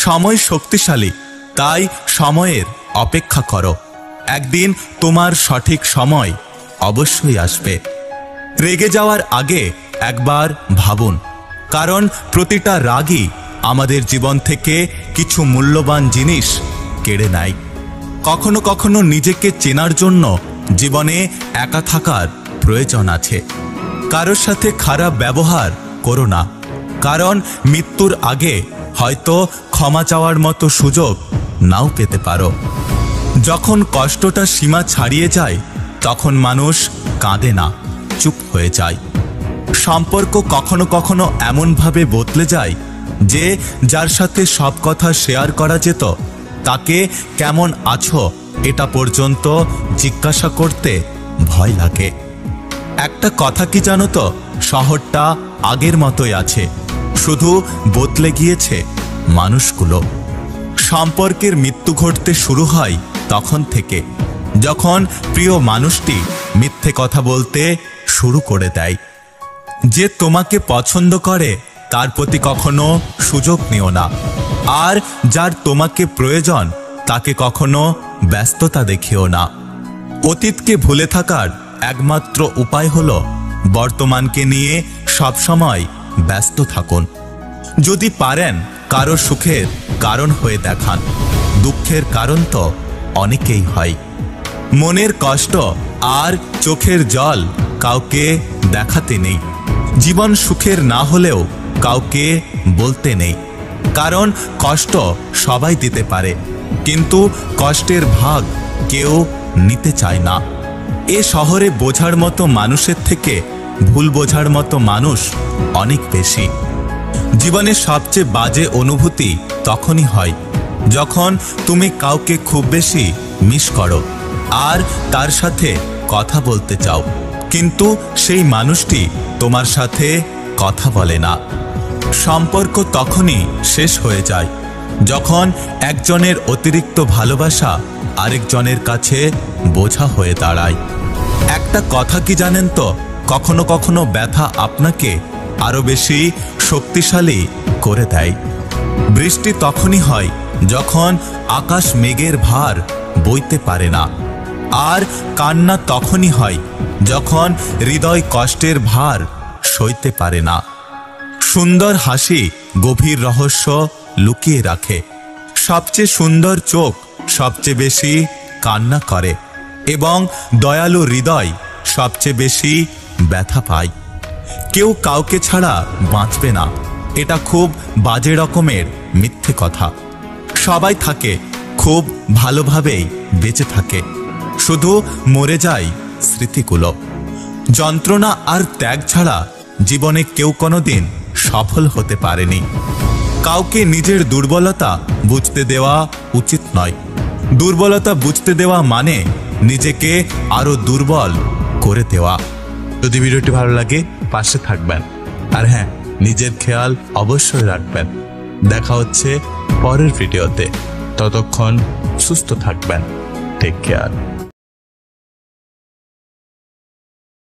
সময় শক্তিশালী, তাই সময়ের অপেক্ষা করো। একদিন তোমার সঠিক সময় অবশ্যই আসবে। রেগে যাওয়ার আগে একবার ভাবুন, কারণ প্রতিটা রাগই আমাদের জীবন থেকে কিছু মূল্যবান জিনিস কেড়ে নেয়। কখনো কখনো নিজেকে চেনার জন্য জীবনে একা থাকার প্রয়োজন আছে। কারোর সাথে খারাপ ব্যবহার করো না, কারণ মৃত্যুর আগে হয়তো ক্ষমা চাওয়ার মতো সুযোগ নাও পেতে পারো। যখন কষ্টটা সীমা ছাড়িয়ে যায় তখন মানুষ কাঁদে না, চুপ হয়ে যায়। সম্পর্ক কখনো কখনো এমনভাবে বদলে যায় যে যার সাথে সব কথা শেয়ার করা যেত তাকে কেমন আছো এটা পর্যন্ত জিজ্ঞাসা করতে ভয় লাগে। একটা কথা কি জানো তো, শহরটা আগের মতোই আছে, শুধু বদলে গিয়েছে মানুষগুলো। সম্পর্কের মৃত্যু ঘটতে শুরু হয় তখন থেকে যখন প্রিয় মানুষটি মিথ্যে কথা বলতে শুরু করে দেয়। যে তোমাকে পছন্দ করে তার প্রতি কখনো সুযোগ নিও না, আর যার তোমাকে প্রয়োজন তাকে কখনো ব্যস্ততা দেখিও না। অতীতকে ভুলে থাকার একমাত্র উপায় হলো বর্তমানকে নিয়ে সবসময় ব্যস্ত থাকুন। যদি পারেন কারো সুখের কারণ হয়ে দেখান, দুঃখের কারণ তো অনেকেই হয়। মনের কষ্ট আর চোখের জল কাউকে দেখাতে নেই। জীবন সুখের না হলেও কাউকে বলতে নেই, কারণ কষ্ট সবাই দিতে পারে, কিন্তু কষ্টের ভাগ কেউ নিতে চায় না। এ শহরে বোঝার মতো মানুষের থেকে ভুল বোঝার মতো মানুষ অনেক বেশি। জীবনের সবচেয়ে বাজে অনুভূতি তখনই হয় যখন তুমি কাউকে খুব বেশি মিস করো আর তার সাথে কথা বলতে চাও, কিন্তু সেই মানুষটি তোমার সাথে কথা বলে না। সম্পর্ক তখনই শেষ হয়ে যায় যখন একজনের অতিরিক্ত ভালোবাসা আরেকজনের কাছে বোঝা হয়ে দাঁড়ায়। একটা কথা কি জানেন তো, কখনো কখনো ব্যথা আপনাকে আরো বেশি শক্তিশালী করে দেয়। বৃষ্টি তখনই হয় যখন আকাশ মেঘের ভার বইতে পারে না, আর কান্না তখনই হয় যখন হৃদয় কষ্টের ভার সইতে পারে না। সুন্দর হাসি গভীর রহস্য লুকিয়ে রাখে। সবচেয়ে সুন্দর চোখ সবচেয়ে বেশি কান্না করে, এবং দয়ালু হৃদয় সবচেয়ে বেশি ব্যথা পায়। কেউ কাউকে ছাড়া বাঁচবে না, এটা খুব বাজে রকমের মিথ্যে কথা। সবাই থাকে, খুব ভালোভাবেই বেঁচে থাকে, শুধু মরে যায় স্মৃতিগুলো। যন্ত্রণা আর ত্যাগ ছাড়া জীবনে কেউ কোনোদিন সফল হতে পারেনি। কাউকে নিজের দুর্বলতা বুঝতে দেওয়া উচিত নয়। দুর্বলতা বুঝতে দেওয়া মানে নিজেকে আরো দুর্বল করে দেওয়া। যদি ভিডিওটি ভালো লাগে পাশে থাকবেন, আর হ্যাঁ, নিজের খেয়াল অবশ্যই রাখবেন। দেখা হচ্ছে পরের ভিডিওতে, ততক্ষণ সুস্থ থাকবেন। Take care.